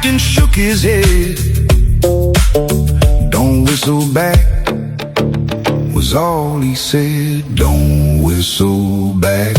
captain shook his head. Don't whistle back, was all he said. Don't whistle back.